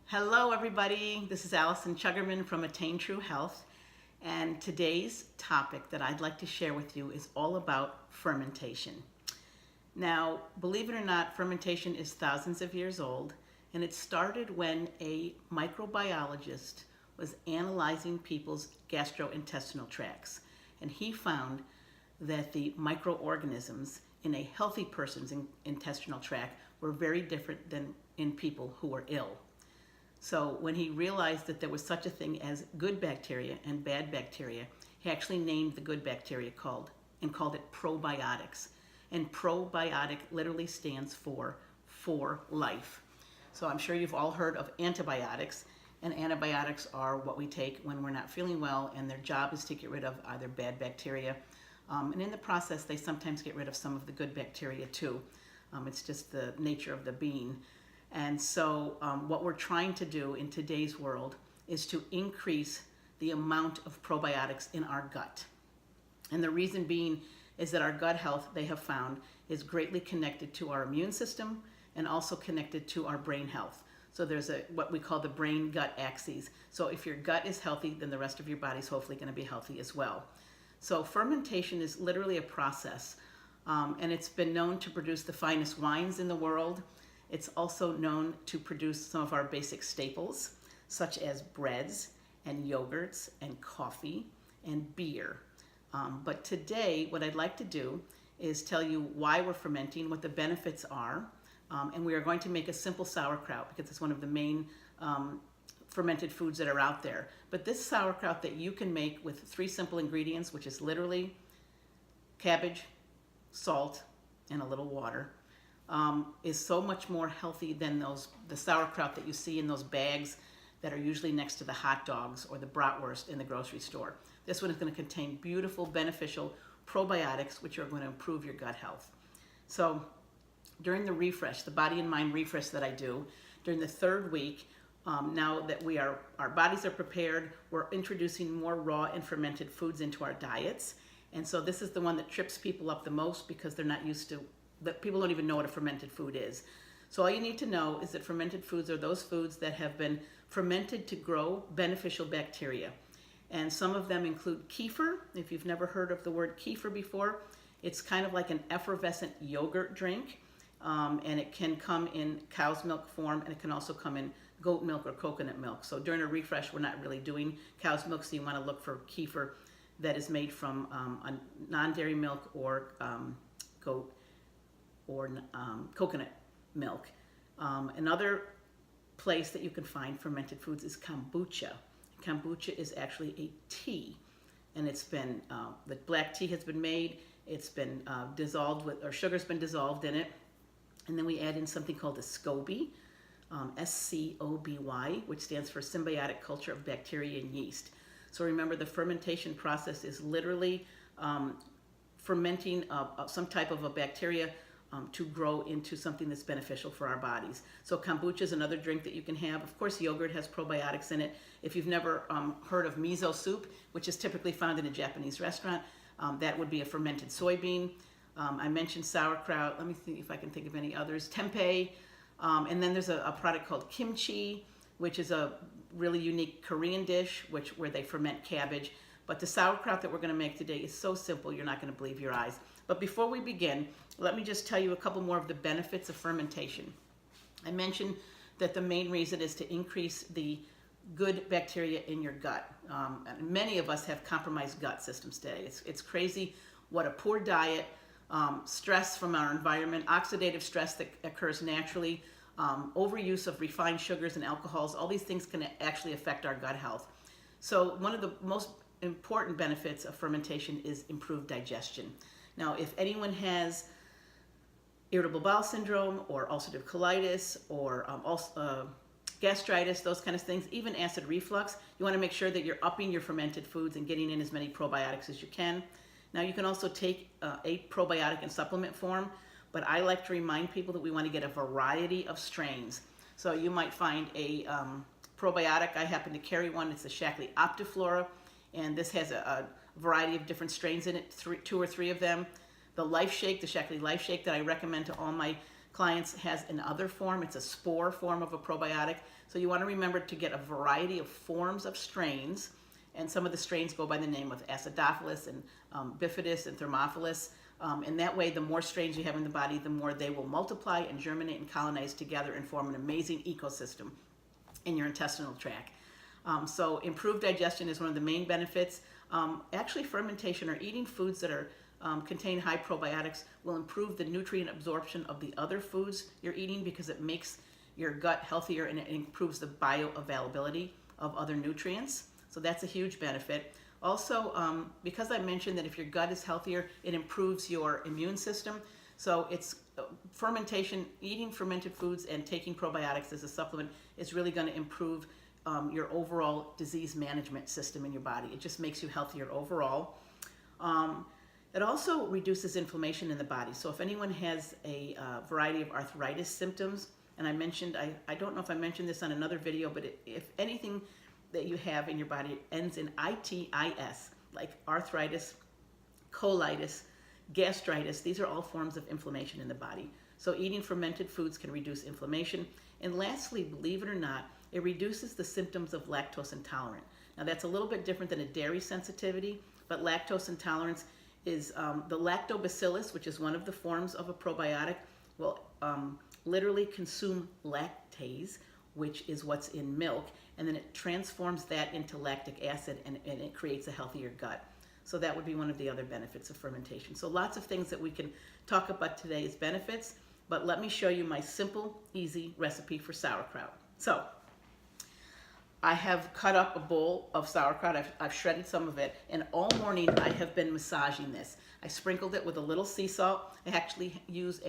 Hello everybody, this is Allison Chuggerman from Attain True Health, and today's topic that I'd like to share with you is all about fermentation. Now, believe it or not, fermentation is thousands of years old, and it started when a microbiologist was analyzing people's gastrointestinal tracts, and he found that the microorganisms in a healthy person's intestinal tract were very different than in people who were ill. So when he realized that there was such a thing as good bacteria and bad bacteria, he actually named the good bacteria called it probiotics. And probiotic literally stands for life. So I'm sure you've all heard of antibiotics, and antibiotics are what we take when we're not feeling well, and their job is to get rid of either bad bacteria, and in the process they sometimes get rid of some of the good bacteria too. It's just the nature of the being. And so what we're trying to do in today's world is to increase the amount of probiotics in our gut. And the reason being is that our gut health, they have found, is greatly connected to our immune system and also connected to our brain health. So there's what we call the brain-gut axis. So if your gut is healthy, then the rest of your body's hopefully going to be healthy as well. So fermentation is literally a process, and it's been known to produce the finest wines in the world. It's also known to produce some of our basic staples, such as breads and yogurts and coffee and beer. But today, what I'd like to do is tell you why we're fermenting, what the benefits are, and we are going to make a simple sauerkraut because it's one of the main fermented foods that are out there. But this sauerkraut that you can make with 3 simple ingredients, which is literally cabbage, salt, and a little water, is so much more healthy than the sauerkraut that you see in those bags that are usually next to the hot dogs or the bratwurst in the grocery store. This one is going to contain beautiful, beneficial probiotics, which are going to improve your gut health. So during the refresh, the body and mind refresh that I do, during the 3rd week, now that our bodies are prepared, we're introducing more raw and fermented foods into our diets. And so this is the one that trips people up the most because they're not used to, that people don't even know what a fermented food is. So all you need to know is that fermented foods are those foods that have been fermented to grow beneficial bacteria. And some of them include kefir. If you've never heard of the word kefir before, it's kind of like an effervescent yogurt drink. And it can come in cow's milk form, and it can also come in goat milk or coconut milk. So during a refresh, we're not really doing cow's milk, so you want to look for kefir that is made from a non-dairy milk or goat or coconut milk. Another place that you can find fermented foods is kombucha. Kombucha is actually a tea, and it's been, the black tea has been made, it's been dissolved with, or sugar's been dissolved in it, and then we add in something called a SCOBY, SCOBY, which stands for Symbiotic Culture of Bacteria and Yeast. So remember, the fermentation process is literally fermenting some type of a bacteria to grow into something that's beneficial for our bodies. So kombucha is another drink that you can have. Of course, yogurt has probiotics in it. If you've never heard of miso soup, which is typically found in a Japanese restaurant, that would be a fermented soybean. I mentioned sauerkraut. Let me see if I can think of any others. Tempeh. And then there's a product called kimchi, which is a really unique Korean dish where they ferment cabbage. But the sauerkraut that we're going to make today is so simple, you're not going to believe your eyes. But before we begin, let me just tell you a couple more of the benefits of fermentation. I mentioned that the main reason is to increase the good bacteria in your gut. And many of us have compromised gut systems today. It's crazy what a poor diet, stress from our environment, oxidative stress that occurs naturally, overuse of refined sugars and alcohols, all these things can actually affect our gut health. So one of the most important benefits of fermentation is improved digestion. Now, if anyone has irritable bowel syndrome or ulcerative colitis or gastritis, those kind of things, even acid reflux, you want to make sure that you're upping your fermented foods and getting in as many probiotics as you can. Now, you can also take a probiotic in supplement form, but I like to remind people that we want to get a variety of strains. So you might find a probiotic. I happen to carry one. It's the Shaklee Optiflora, and this has a variety of different strains in it, 2 or 3 of them. The Life Shake, the Shaklee Life Shake that I recommend to all my clients has another form. It's a spore form of a probiotic. So you want to remember to get a variety of forms of strains, and some of the strains go by the name of acidophilus and bifidus and thermophilus. And that way, the more strains you have in the body, the more they will multiply and germinate and colonize together and form an amazing ecosystem in your intestinal tract. So improved digestion is one of the main benefits. Actually, fermentation or eating foods that are contain high probiotics will improve the nutrient absorption of the other foods you're eating, because it makes your gut healthier and it improves the bioavailability of other nutrients. So that's a huge benefit. Also, because I mentioned that if your gut is healthier, it improves your immune system. So it's fermentation, eating fermented foods and taking probiotics as a supplement is really going to improve your overall disease management system in your body. It just makes you healthier overall. It also reduces inflammation in the body. So if anyone has a variety of arthritis symptoms, and I don't know if I mentioned this on another video, but if anything that you have in your body ends in itis, like arthritis, colitis, gastritis, these are all forms of inflammation in the body. So eating fermented foods can reduce inflammation. And lastly, believe it or not, it reduces the symptoms of lactose intolerance. Now that's a little bit different than a dairy sensitivity, but lactose intolerance is the lactobacillus, which is one of the forms of a probiotic, will literally consume lactase, which is what's in milk, and then it transforms that into lactic acid, and it creates a healthier gut. So that would be one of the other benefits of fermentation. So lots of things that we can talk about today as benefits, but let me show you my simple, easy recipe for sauerkraut. So I have cut up a bowl of sauerkraut. I've shredded some of it, and all morning I have been massaging this. I sprinkled it with a little sea salt. I actually use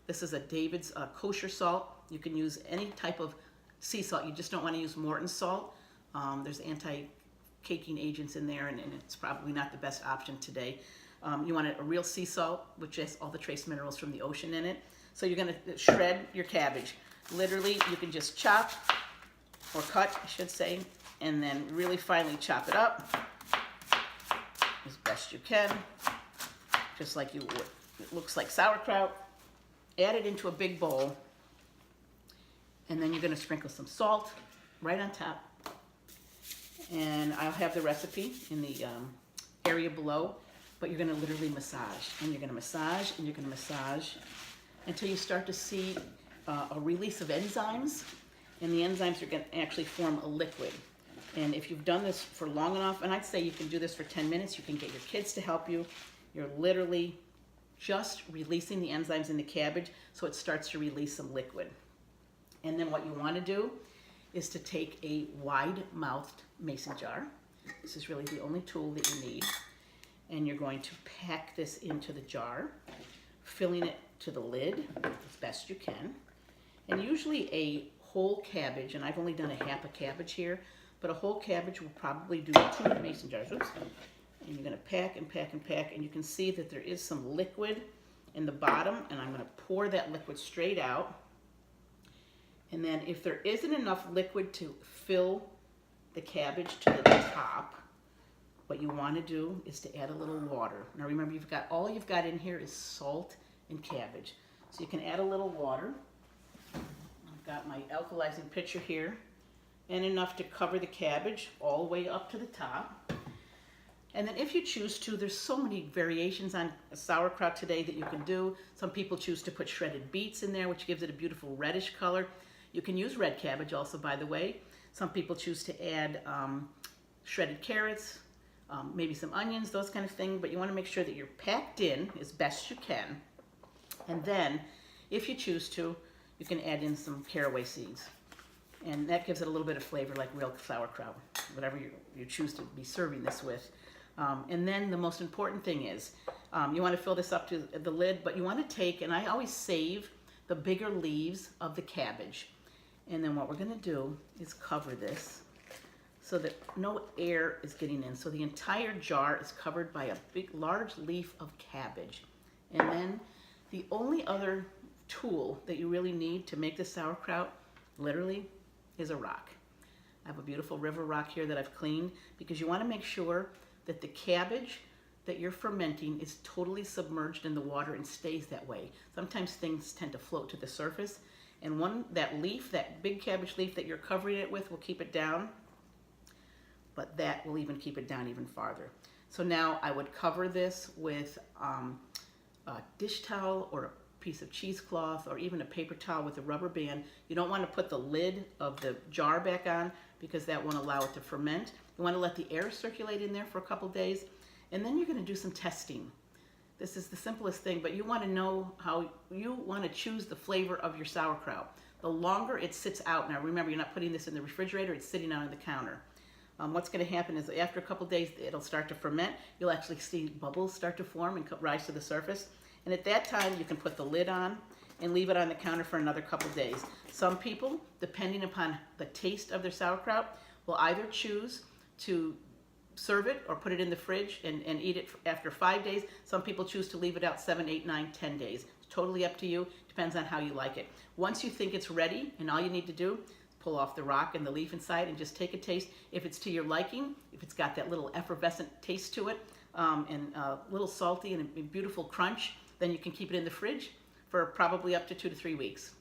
this is a David's kosher salt. You can use any type of sea salt. You just don't want to use Morton salt. There's anti-caking agents in there, and it's probably not the best option today. You want a real sea salt, which has all the trace minerals from the ocean in it. So you're going to shred your cabbage. Literally, you can just chop, or cut, I should say, and then really finely chop it up as best you can, just like you would. It looks like sauerkraut. Add it into a big bowl, and then you're going to sprinkle some salt right on top. And I'll have the recipe in the area below, but you're going to literally massage, and you're going to massage, and you're going to massage until you start to see a release of enzymes, and the enzymes are going to actually form a liquid. And if you've done this for long enough, and I'd say you can do this for 10 minutes, you can get your kids to help you. You're literally just releasing the enzymes in the cabbage so it starts to release some liquid. And then what you want to do is to take a wide-mouthed mason jar. This is really the only tool that you need. And you're going to pack this into the jar, filling it to the lid as best you can. And usually a whole cabbage, and I've only done a half a cabbage here, but a whole cabbage will probably do 2 mason jars. Oops. And you're going to pack and pack and pack, and you can see that there is some liquid in the bottom, and I'm going to pour that liquid straight out. And then if there isn't enough liquid to fill the cabbage to the top, what you want to do is to add a little water. Now remember, all you've got in here is salt and cabbage. So you can add a little water. I've got my alkalizing pitcher here, and enough to cover the cabbage all the way up to the top. And then if you choose to, there's so many variations on sauerkraut today that you can do. Some people choose to put shredded beets in there, which gives it a beautiful reddish color. You can use red cabbage also, by the way. Some people choose to add shredded carrots, maybe some onions, those kind of things. But you want to make sure that you're packed in as best you can. And then, if you choose to, you can add in some caraway seeds. And that gives it a little bit of flavor, like real sauerkraut, whatever you choose to be serving this with. And then the most important thing is, you want to fill this up to the lid, but you want to take, and I always save the bigger leaves of the cabbage. And then what we're going to do is cover this so that no air is getting in. So the entire jar is covered by a big, large leaf of cabbage. And then the only other tool that you really need to make this sauerkraut, literally, is a rock. I have a beautiful river rock here that I've cleaned, because you want to make sure that the cabbage that you're fermenting is totally submerged in the water and stays that way. Sometimes things tend to float to the surface, and that leaf, that big cabbage leaf that you're covering it with will keep it down, but that will even keep it down even farther. So now I would cover this with a dish towel or a piece of cheesecloth or even a paper towel with a rubber band. You don't want to put the lid of the jar back on because that won't allow it to ferment. You want to let the air circulate in there for a couple days, and then you're going to do some testing. This is the simplest thing, but you want to know how you want to choose the flavor of your sauerkraut. The longer it sits out, now remember, you're not putting this in the refrigerator, it's sitting out on the counter. What's going to happen is after a couple days, it'll start to ferment. You'll actually see bubbles start to form and rise to the surface. And at that time, you can put the lid on and leave it on the counter for another couple days. Some people, depending upon the taste of their sauerkraut, will either choose to serve it or put it in the fridge and eat it after 5 days. Some people choose to leave it out 7, 8, 9, 10 days. It's totally up to you. Depends on how you like it. Once you think it's ready, and all you need to do, pull off the rock and the leaf inside and just take a taste. If it's to your liking, if it's got that little effervescent taste to it, and a little salty and a beautiful crunch, then you can keep it in the fridge for probably up to 2 to 3 weeks.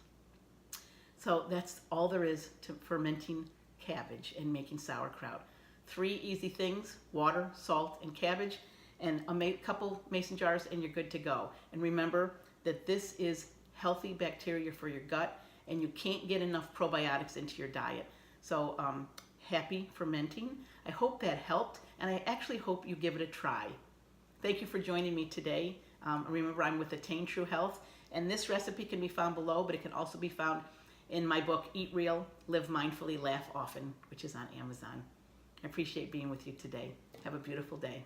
So that's all there is to fermenting cabbage and making sauerkraut. 3 easy things: water, salt, and cabbage, and a couple mason jars, and you're good to go. And remember that this is healthy bacteria for your gut, and you can't get enough probiotics into your diet. So happy fermenting. I hope that helped, and I actually hope you give it a try. Thank you for joining me today. Remember, I'm with Attain True Health, and this recipe can be found below, but it can also be found in my book, Eat Real, Live Mindfully, Laugh Often, which is on Amazon. I appreciate being with you today. Have a beautiful day.